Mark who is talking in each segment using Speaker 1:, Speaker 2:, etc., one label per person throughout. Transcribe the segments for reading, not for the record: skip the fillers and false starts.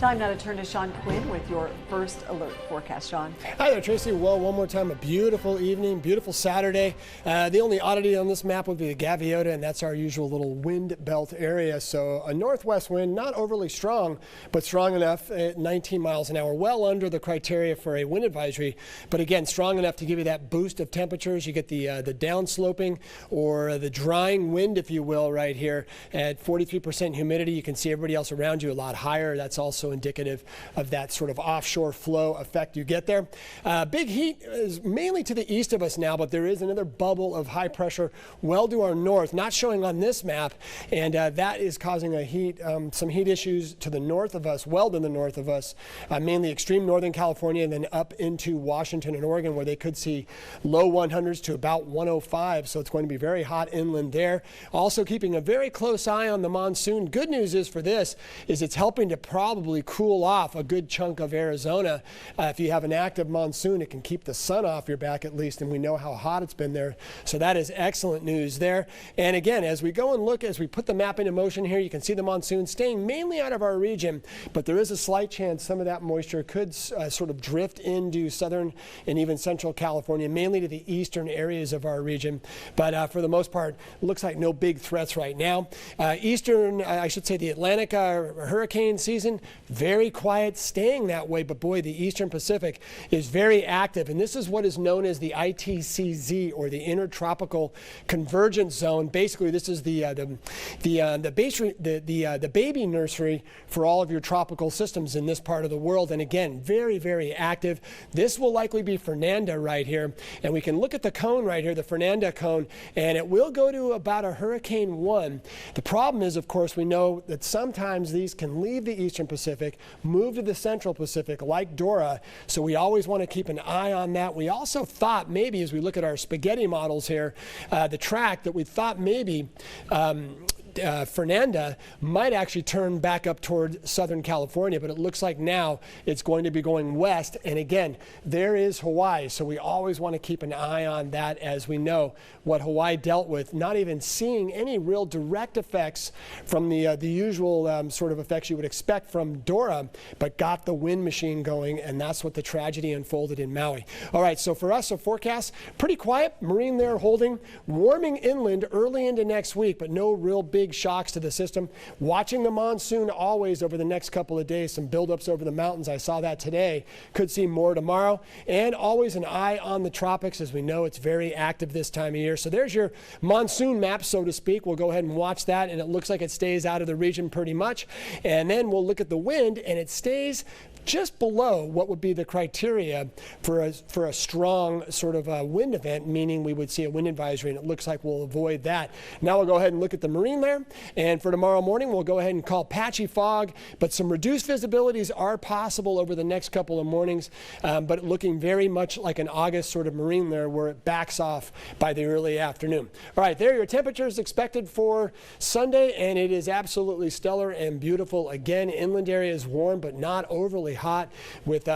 Speaker 1: Time now to turn to Sean Quinn with your first alert forecast. Sean.
Speaker 2: Hi there, Tracy. Well, one more time, a beautiful evening, beautiful Saturday. The only oddity on this map would be the Gaviota, and that's our usual little wind belt area. So a northwest wind, not overly strong, but strong enough at 19 miles an hour, well under the criteria for a wind advisory. But again, strong enough to give you that boost of temperatures. You get the downsloping or the drying wind, if you will, right here at 43% humidity. You can see everybody else around you a lot higher. That's also indicative of that sort of offshore flow effect you get there. Big heat is mainly to the east of us now, but there is another bubble of high pressure well to our north, not showing on this map, and that is causing some heat issues to the north of us, well to the north of us, mainly extreme northern California and then up into Washington and Oregon, where they could see low 100s to about 105, so it's going to be very hot inland there. Also keeping a very close eye on the monsoon. Good news is for this is it's helping to probably cool off a good chunk of Arizona. If you have an active monsoon, it can keep the sun off your back at least, and we know how hot it's been there. So that is excellent news there. And again, as we go and look, as we put the map into motion here, you can see the monsoon staying mainly out of our region, but there is a slight chance some of that moisture could sort of drift into southern and even central California, mainly to the eastern areas of our region. But for the most part, it looks like no big threats right now. I should say the Atlantic hurricane season, very quiet, staying that way, but boy, the Eastern Pacific is very active, and this is what is known as the ITCZ, or the Intertropical Convergence Zone. Basically, this is the baby nursery for all of your tropical systems in this part of the world, and again, very, very active. This will likely be Fernanda right here, and we can look at the cone right here, the Fernanda cone, and it will go to about a Hurricane 1. The problem is, of course, we know that sometimes these can leave the Eastern Pacific, move to the Central Pacific like Dora, so we always want to keep an eye on that. We also thought maybe, as we look at our spaghetti models here, the track, that we thought maybe Fernanda might actually turn back up toward Southern California, but it looks like now it's going to be going west. And again, there is Hawaii, so we always want to keep an eye on that, as we know what Hawaii dealt with, not even seeing any real direct effects from the usual sort of effects you would expect from Dora, but got the wind machine going, and that's what the tragedy unfolded in Maui. All right, so for us, a forecast, pretty quiet, marine there holding, warming inland early into next week, but no real big shocks to the system. Watching the monsoon always over the next couple of days, some buildups over the mountains. I saw that today. Could see more tomorrow, and always an eye on the tropics, as we know it's very active this time of year. So there's your monsoon map, so to speak. We'll go ahead and watch that, and it looks like it stays out of the region pretty much. And then we'll look at the wind, and it stays just below what would be the criteria for a strong sort of wind event, meaning we would see a wind advisory, and it looks like we'll avoid that. Now we'll go ahead and look at the marine layer, and for tomorrow morning we'll go ahead and call patchy fog, but some reduced visibilities are possible over the next couple of mornings, but looking very much like an August sort of marine layer where it backs off by the early afternoon. All right, there are your temperatures expected for Sunday, and it is absolutely stellar and beautiful. Again, inland area is warm, but not overly hot, with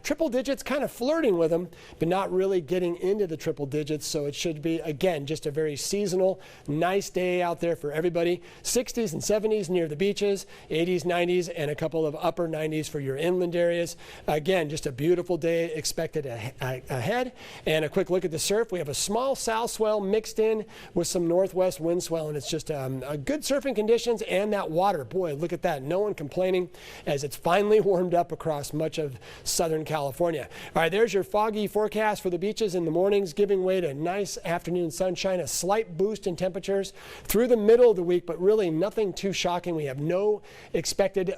Speaker 2: triple digits, kind of flirting with them, but not really getting into the triple digits. So it should be, again, just a very seasonal, nice day out there for everybody. 60s and 70s near the beaches, 80s, 90s, and a couple of upper 90s for your inland areas. Again, just a beautiful day expected ahead. And a quick look at the surf. We have a small south swell mixed in with some northwest wind swell, and it's just a good surfing conditions, and that water, boy, look at that. No one complaining, as it's finally warmed up across much of Southern California. All right, there's your foggy forecast for the beaches in the mornings, giving way to nice afternoon sunshine, a slight boost in temperatures through the middle of the week, but really nothing too shocking. We have no expected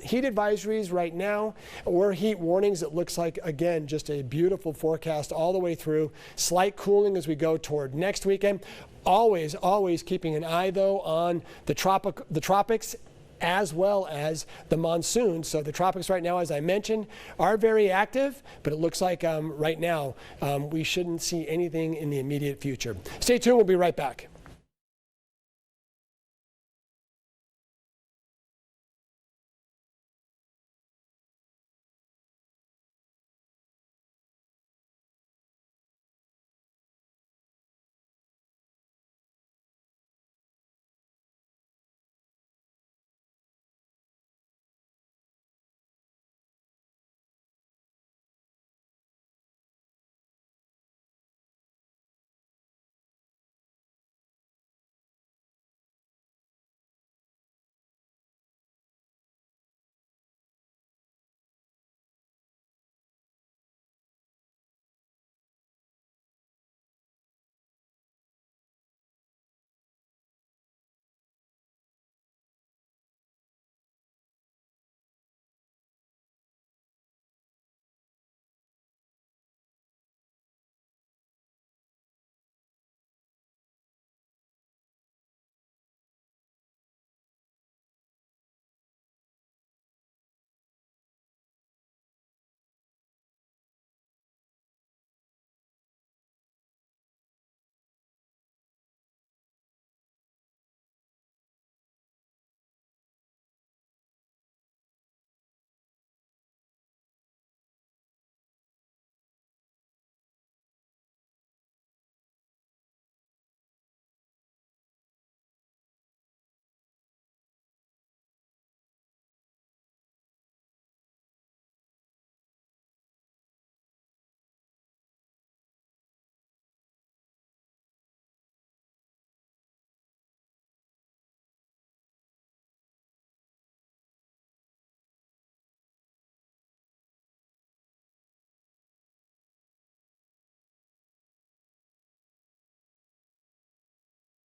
Speaker 2: heat advisories right now or heat warnings. It looks like, again, just a beautiful forecast all the way through. Slight cooling as we go toward next weekend. Always keeping an eye, though, on the tropics, as well as the monsoon. So the tropics right now, as I mentioned, are very active, but it looks like right now we shouldn't see anything in the immediate future. Stay tuned. We'll be right back.